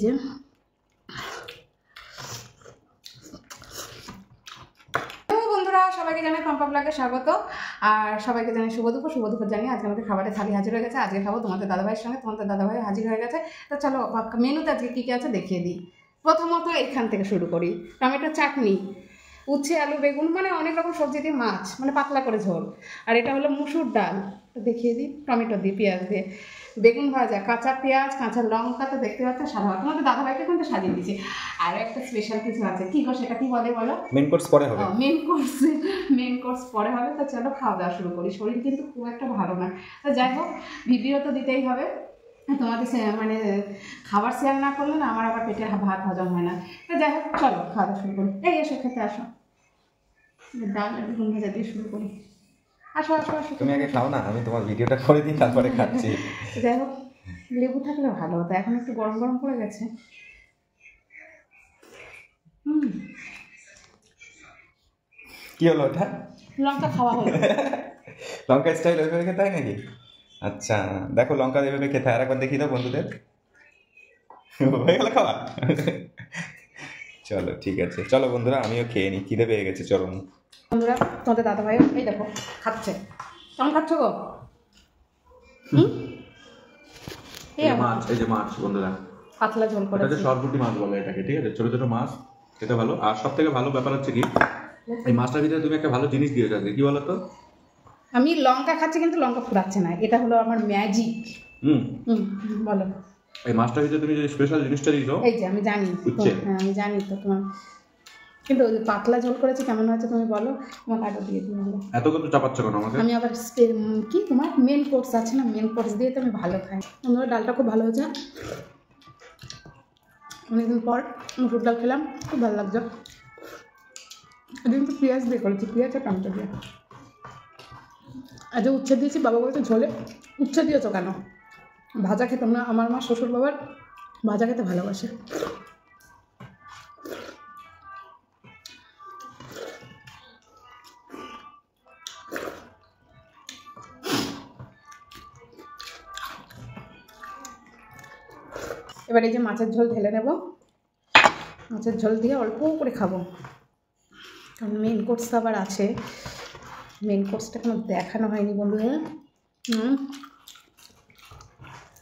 যে বন্ধুরা সবাইকে জানাই পম্পা ব্লগে স্বাগত। আর সবাইকে জানাই শুভ দুপুর জানি। আজকে আমাদের খাবারের থালি হাজির হয়ে গেছে। আজকে খাবো তোমাদের দাদাভাইয়ের সঙ্গে, তোমাদের দাদাভাই হাজির হয়ে গেছে। তো চলো মেনুতে আজকে কী কী আছে দেখিয়ে দিই। প্রথমত এখান থেকে শুরু করি। টমেটো চাটনি, উচ্ছে আলু বেগুন, মানে অনেক রকম সবজি দিয়ে মাছ, মানে পাতলা করে ঝোল। আর এটা হলো মুসুর ডাল, দেখিয়ে দিই। টমেটো দিয়ে, পেঁয়াজ দিয়ে, বেগুন ভাজা, কাঁচা পেঁয়াজ, কাঁচা লঙ্কা, তো দেখতে পাচ্ছ সাদা। তোমাদের দাদাভাইকে কিন্তু সাজিয়ে দিয়েছি। আর একটা স্পেশাল কিছু আছে, কি গো সেটা কি বলে বলো? মেন কোর্স পরে হবে। মেন কোর্স পরে হবে। তো চলো খাওয়া দাওয়া শুরু করি। শরীর কিন্তু খুব একটা ভালো না, তো যাই হোক ভিডিও তো দিতেই হবে। তোমাদের মানে খাবার শেয়ার না করলে না আমার আবার পেটের ভাত হজম হয় না। তো যাই হোক চলো খাওয়া দাওয়া শুরু করি। এই এসো খেতে আসো, ডাল আর বেগুন ভাজা দিয়ে শুরু করি। আসো আসো আসো, তুমি আগে খাও না, আমি তোমার ভিডিওটা করে দিই তারপরে খাচ্ছি। যাই হোক লেবু থাকলে ভালো হতো, এখন একটু গরম গরম পড়ে গেছে। কি হলো ওটা? লঙ্কা খাওয়া হলো। লঙ্কা স্টাইল ওইভাবে খেতে হয় নাকি? আচ্ছা দেখো, লঙ্কা এইভাবে খেতে হয়। আরেকবার দেখিয়ে দাও বন্ধুদের। হয়ে গেল খাওয়া? চলো ঠিক আছে, চলো বন্ধুরা আমিও খেয়ে নিই, খিদে পেয়ে গেছে চরম। বন্ধুরা তোমাদের দাদাভাই এই দেখো খাচ্ছে। কেমন খাচ্ছ গো? মাছ, এই যে মাছ বন্ধুরা, পাতলা ঝোল করে সরপুঁটি মাছ বলে এটাকে, ঠিক আছে? ছোট ছোট মাছ খেতে ভালো। আর সব থেকে ভালো ব্যাপার হচ্ছে কি, এই মাছটার ভিতরে তুমি একটা ভালো জিনিস দিয়েছো আজকে। কি বলো তো? আমি লঙ্কা খাচ্ছি কিন্তু লঙ্কা ফুরাচ্ছে না, এটা হলো আমার ম্যাজিক। বলো। এই মাছটার ভিতরে তুমি যে স্পেশাল জিনিসটা দিয়েছো, এই যে আমি জানি, হ্যাঁ আমি জানি তো তোমার, কিন্তু ওই পাতলা ঝোল করেছি কেমন হয়েছে তুমি বলো। তোমার আরও দিয়ে দিই। এত কত চাপাচ্ছ কেন আমাকে? আমি আবার কি তোমার মেন কোর্স আছে না, মেন কোর্স দিয়ে তো আমি ভালো খাই। আমরা ডালটা খুব ভালো হয়েছে, অনেকদিন পর মুসুর ডাল খেলাম, খুব ভালো লাগছে। কিন্তু পেঁয়াজ দিয়ে করেছি, পেঁয়াজ আর টমেটো দিয়ে। আজ উচ্ছে দিয়েছি, বাবা বলছে ঝোলে উচ্ছে দিয়েছো কেন? ভাজা খেতাম না, আমার মা শ্বশুর বাবার ভাজা খেতে ভালোবাসে। এবার এই যে মাছের ঝোল ঢেলে নেব, মাছের ঝোল দিয়ে অল্প করে খাবো, কারণ মেন কোর্স তো আবার আছে। মেন কোর্সটা কোনো দেখানো হয়নি বন্ধুরা।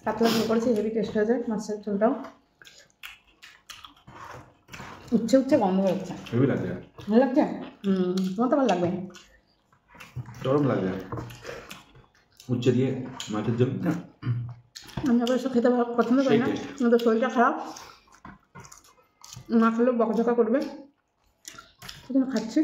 পাতলা ঝোল করেছি, হেভি টেস্ট হয়ে যায় মাছের ঝোলটাও। উচ্ছে উচ্ছে গন্ধ হচ্ছে, হেভি লাগছে। ভালো লাগছে? তোমার তো ভালো লাগবে, চরম লাগছে উচ্ছে দিয়ে মাছের ঝোল। আমি আবার এসব খেতে পছন্দ করি না, আমাদের শরীরটা খারাপ, না খেলেও বকাঝকা করবে, সেজন্য খাচ্ছি।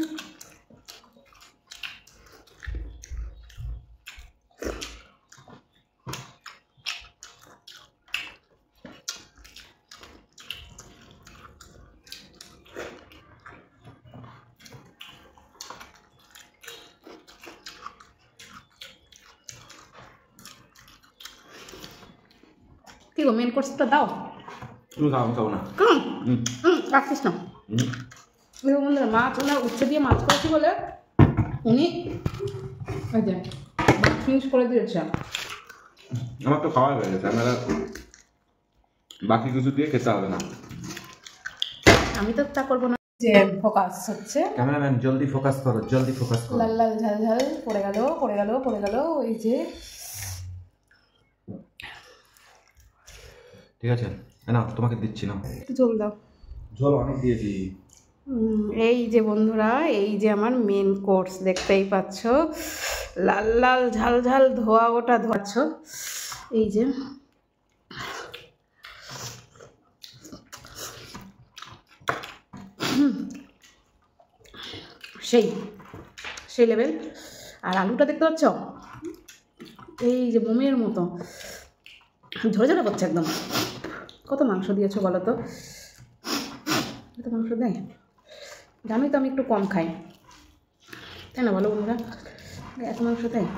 কি গো মেন কোর্সটা দাও। তুমি খাও, খাও না। রাখছিস না বন্ধুরা, মাছ ওনার উচ্ছে দিয়ে মাছ করেছি বলে উনি ওই যে ফিনিশ করে দিয়েছে। আমার তো খাওয়া হয়ে গেছে, আমার বাকি কিছু দিয়ে খেতে হবে না। আমি তো তা করবো না। যে ফোকাস হচ্ছে, ক্যামেরাম্যান জলদি ফোকাস করো, জলদি ফোকাস করো। লাল লাল ঝাল ঝাল পড়ে গেল পড়ে গেল পড়ে গেল। এই যে ঠিক আছে না, তোমাকে দিচ্ছি না, একটু ঝোল দাও। ঝোল অনেক দিয়েছি। এই যে বন্ধুরা, এই যে আমার মেন কোর্স দেখতেই পাচ্ছ, লাল লাল ঝাল ঝাল ধোয়া ওটা ধোয়াচ্ছ। এই যে সেই সেই লেভেল। আর আলুটা দেখতে পাচ্ছ, এই যে বোমের মতো ঝরে ঝরে পড়ছে একদম। কত মাংস দিয়েছো বলো তো? এত মাংস দেয়? জানোই তো আমি একটু কম খাই, তাই না বলো বন্ধুরা? এত মাংস দেয়।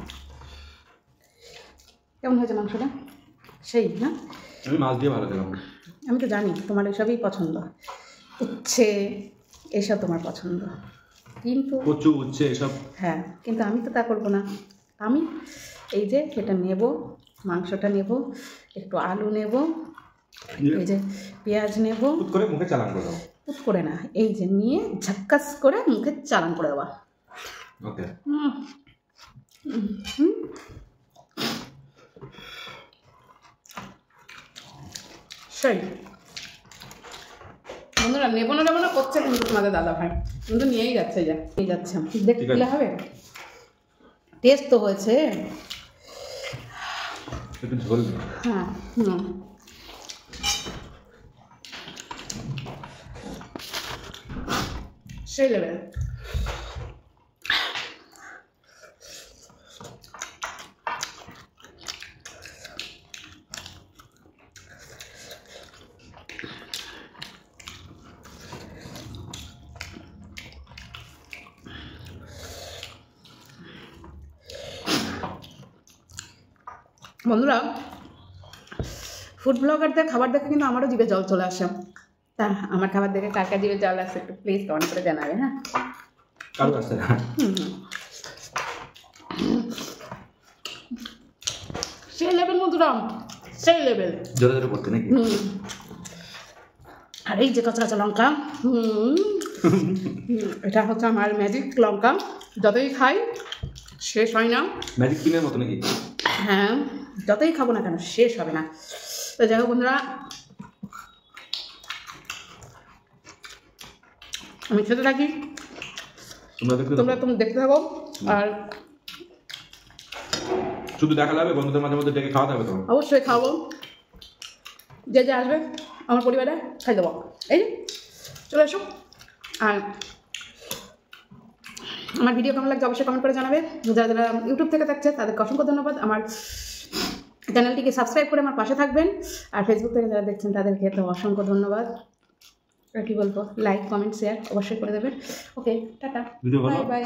কেমন হয়েছে মাংসটা? সেই না, আমি মাছ দিয়ে ভালো খেলাম। আমি তো জানি তোমার এসবই পছন্দ, উচ্ছে এসব তোমার পছন্দ, কিন্তু কচু উচ্ছে এসব। হ্যাঁ, কিন্তু আমি তো তা করবো না। আমি এই যে এটা নেব, মাংসটা নেব, একটু আলু নেব, এই যে পেঁয়াজ নেব, পুত করে মুখে চালান করে দাও। পুত করে না, এই যে নিয়ে ঝাক্কাস করে মুখে চালান করে দেওয়া। ওকে, সেই বন্ধুরা নেবো না করছে কিন্তু তোমাদের দাদা ভাই কিন্তু নিয়েই যাচ্ছে, যা নিয়ে যাচ্ছে, দেখলে হবে টেস্ট তো হয়েছে। একটু ঝোল। হ্যাঁ, সেই লেভেল। বন্ধুরা ফুড ব্লগারদের খাবার দেখে কিন্তু আমারও জিভে জল চলে আসে। তা আমার খাবার দেখে কার কার জিভে জল আসে একটু প্লিজ কমেন্ট করে জানাবে। হ্যাঁ, কারো আসছে না। সেই লেভেল বন্ধুরা, সেই লেভেল, জোরে জোরে পড়তে নাকি? আর এই যে কাঁচা কাঁচা লঙ্কা, এটা হচ্ছে আমার ম্যাজিক লঙ্কা, যতই খাই শেষ হয় না। ম্যাজিক পিনের মতো নাকি? হ্যাঁ, যতই খাবো না কেন শেষ হবে না। তো যাই হোক বন্ধুরা, আমি খেতে থাকি, তোমরা দেখতে থাকো। আর শুধু দেখা যাবে, বন্ধুদের মাঝে মধ্যে ডেকে খাওয়াতে হবে তো? অবশ্যই খাবো, যে যে আসবে আমার পরিবারে খাই দেবো। এই চলে এসো। আর আমার ভিডিও কেমন লাগছে অবশ্যই কমেন্ট করে জানাবে। যারা যারা ইউটিউব থেকে দেখছে তাদেরকে অসংখ্য ধন্যবাদ। আমার চ্যানেলটিকে সাবস্ক্রাইব করে আমার পাশে থাকবেন। আর ফেসবুক থেকে যারা দেখছেন তাদেরকে তো অসংখ্য ধন্যবাদ। আর কি বলবো, লাইক কমেন্ট শেয়ার অবশ্যই করে দেবেন। ওকে, টাটা, বাই বাই।